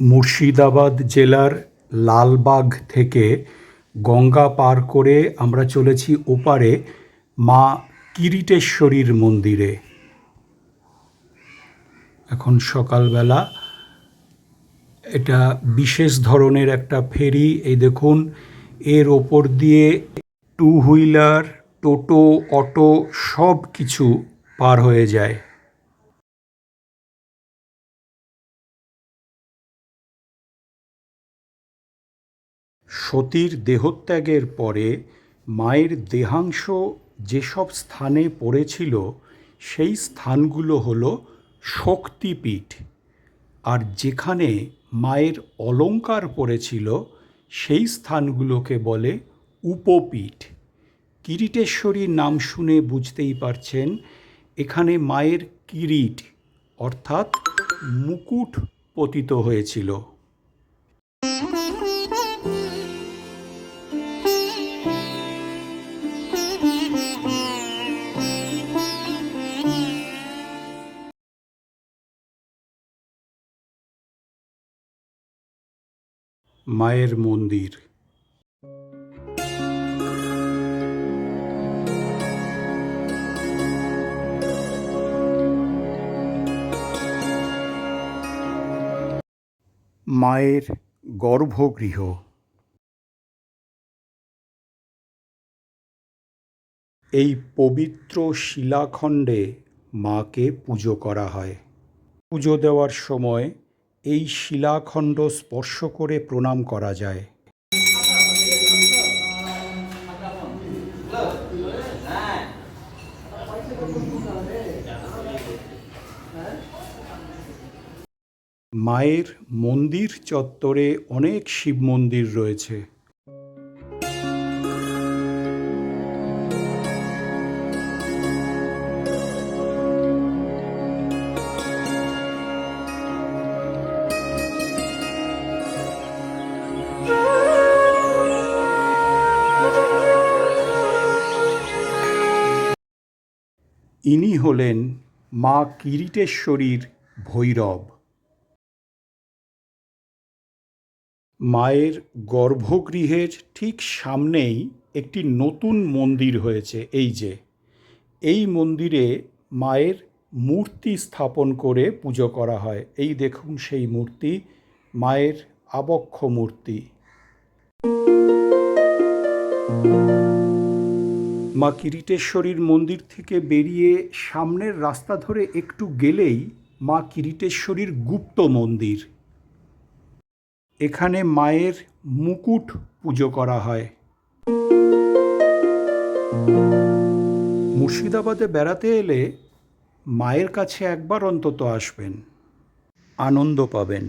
মুর্শিদাবাদ জেলার লালবাগ থেকে গঙ্গা পার করে আমরা চলেছি ওপারে মা কিরিটেশ্বরীর মন্দিরে। এখন সকালবেলা। এটা বিশেষ ধরনের একটা ফেরি। এই দেখুন, এর ওপর দিয়ে টু হুইলার, টোটো, অটো সব কিছু পার হয়ে যায়। সতীর দেহত্যাগের পরে মায়ের দেহাংশ যেসব স্থানে পড়েছিল সেই স্থানগুলো হলো শক্তিপীঠ, আর যেখানে মায়ের অলঙ্কার পড়েছিল সেই স্থানগুলোকে বলে উপপীঠ। কিরিটেশ্বরীর নাম শুনে বুঝতেই পারছেন এখানে মায়ের কিরিট অর্থাৎ মুকুট পতিত হয়েছিল। মায়ের মন্দির। মায়ের গর্ভগৃহ। এই পবিত্র শিলাখণ্ডে মাকে পুজো করা হয়। পুজো দেওয়ার সময় এই শিলাখণ্ড স্পর্শ করে প্রণাম করা যায়। মায়ের মন্দির চত্বরে অনেক শিব মন্দির রয়েছে। ইনি হলেন মা কিরিটেশ্বরীর ভৈরব। মায়ের গর্ভগৃহের ঠিক সামনেই একটি নতুন মন্দির হয়েছে। এই মন্দিরে মায়ের মূর্তি স্থাপন করে পুজো করা হয়। এই দেখুন সেই মূর্তি, মায়ের আবক্ষ মূর্তি। মা কিরিটেশ্বরীর মন্দির থেকে বেরিয়ে সামনের রাস্তা ধরে একটু গেলেই মা কিরিটেশ্বরীর গুপ্ত মন্দির। এখানে মায়ের মুকুট পুজো করা হয়। মুর্শিদাবাদে বেড়াতে এলে মায়ের কাছে একবার অন্তত আসবেন, আনন্দ পাবেন।